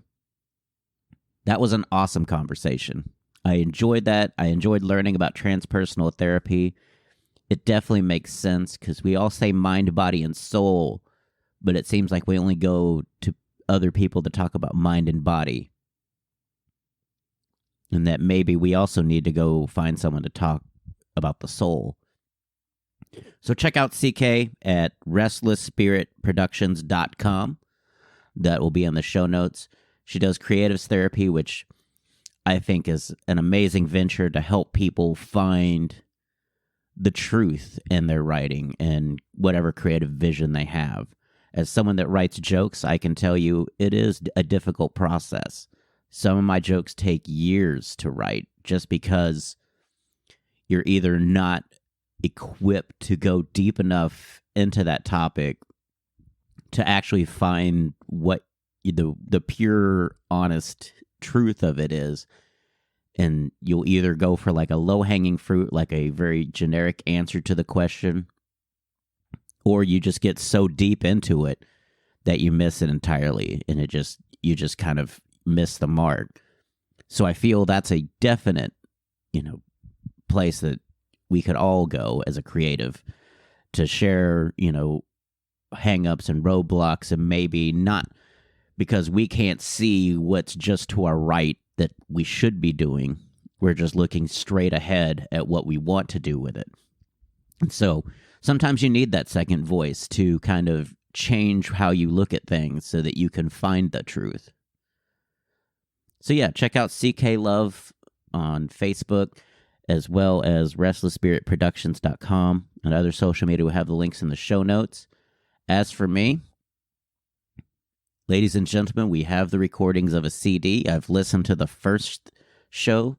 That was an awesome conversation. I enjoyed that. I enjoyed learning about transpersonal therapy. It definitely makes sense, because we all say mind, body, and soul, but it seems like we only go to other people to talk about mind and body. And that maybe we also need to go find someone to talk about the soul. So check out CK at restlessspiritproductions.com. That will be in the show notes. She does creatives therapy, which I think is an amazing venture to help people find the truth in their writing and whatever creative vision they have. As someone that writes jokes, I can tell you it is a difficult process. Some of my jokes take years to write, just because you're either not equipped to go deep enough into that topic to actually find what the pure, honest truth of it is. And you'll either go for, like, a low-hanging fruit, like a very generic answer to the question, or you just get so deep into it that you miss it entirely, and you just kind of miss the mark. So I feel that's a definite, you know, place that we could all go as a creative to share, you know, hang-ups and roadblocks, and maybe not because we can't see what's just to our right that we should be doing. We're just looking straight ahead at what we want to do with it. And so sometimes you need that second voice to kind of change how you look at things so that you can find the truth. So yeah, check out CK Love on Facebook, as well as restlessspiritproductions.com and other social media. We'll have the links in the show notes. As for me, ladies and gentlemen, we have the recordings of a CD. I've listened to the first show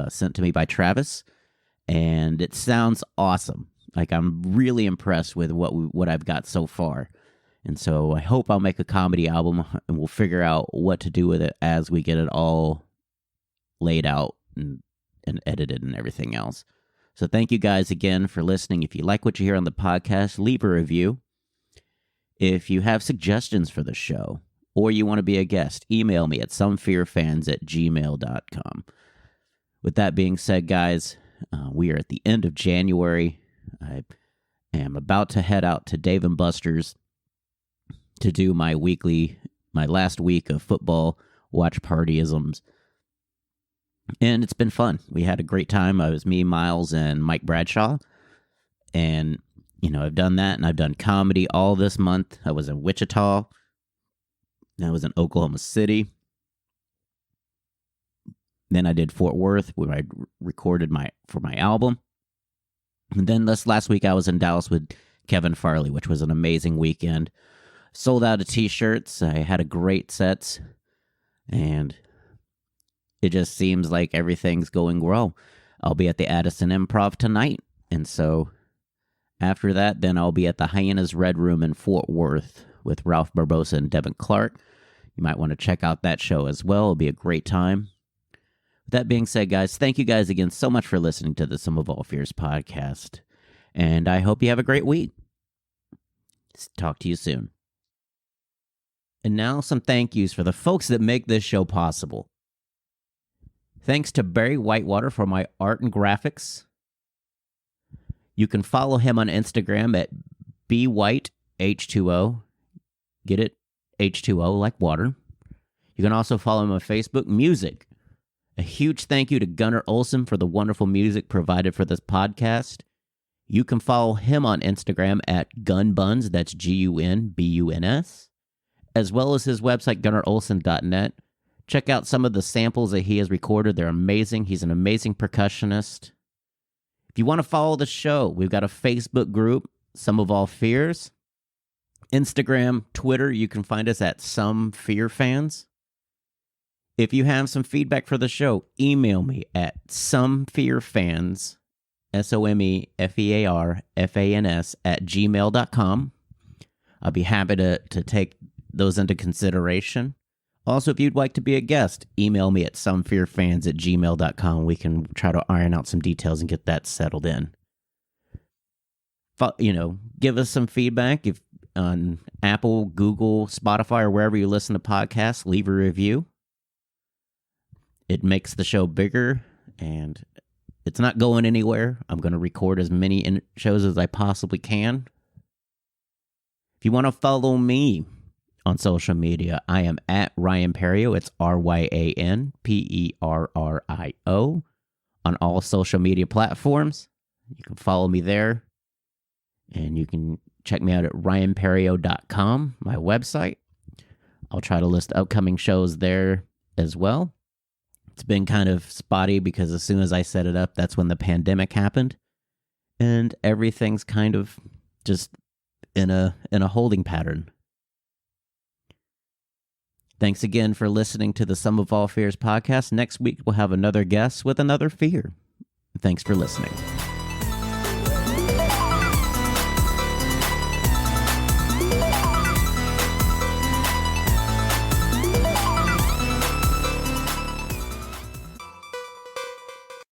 sent to me by Travis, and it sounds awesome. Like, I'm really impressed with what I've got so far. And so I hope I'll make a comedy album, and we'll figure out what to do with it as we get it all laid out and edited and everything else. So thank you guys again for listening. If you like what you hear on the podcast, leave a review. If you have suggestions for the show, or you want to be a guest, email me at somefearfans@gmail.com. With that being said, guys, we are at the end of January. I am about to head out to Dave & Buster's to do my last week of football watch partyisms. And it's been fun. We had a great time. It was me, Miles, and Mike Bradshaw. And, I've done that, and I've done comedy all this month. I was in Wichita. I was in Oklahoma City. Then I did Fort Worth, where I recorded for my album. And then this last week I was in Dallas with Kevin Farley, which was an amazing weekend. Sold out of t-shirts. I had a great sets. And it just seems like everything's going well. I'll be at the Addison Improv tonight. And so after that, then I'll be at the Hyenas Red Room in Fort Worth with Ralph Barbosa and Devin Clark. You might want to check out that show as well. It'll be a great time. With that being said, guys, thank you guys again so much for listening to the Sum of All Fears podcast. And I hope you have a great week. Talk to you soon. And now some thank yous for the folks that make this show possible. Thanks to Barry Whitewater for my art and graphics. You can follow him on Instagram at bwhiteh2o. Get it? H2O like water. You can also follow him on Facebook, Music. A huge thank you to Gunnar Olsen for the wonderful music provided for this podcast. You can follow him on Instagram at gunbuns, that's GUNBUNS, as well as his website, gunnarolsen.net. Check out some of the samples that he has recorded. They're amazing. He's an amazing percussionist. If you want to follow the show, we've got a Facebook group, Sum of All Fears. Instagram, Twitter, you can find us at Some Fear Fans. If you have some feedback for the show, email me at somefearfans, SOMEFEARFANS @gmail.com. I'll be happy to take those into consideration. Also, if you'd like to be a guest, email me at somefearfans@gmail.com. We can try to iron out some details and get that settled in. Give us some feedback. If on Apple, Google, Spotify, or wherever you listen to podcasts, leave a review. It makes the show bigger, and it's not going anywhere. I'm going to record as many shows as I possibly can. If you want to follow me on social media, I am at Ryan Perio. It's RyanPerio on all social media platforms. You can follow me there, and you can check me out at ryanperio.com, my website. I'll try to list upcoming shows there as well. It's been kind of spotty because as soon as I set it up, that's when the pandemic happened. And everything's kind of just in a holding pattern. Thanks again for listening to the Sum of All Fears podcast. Next week, we'll have another guest with another fear. Thanks for listening.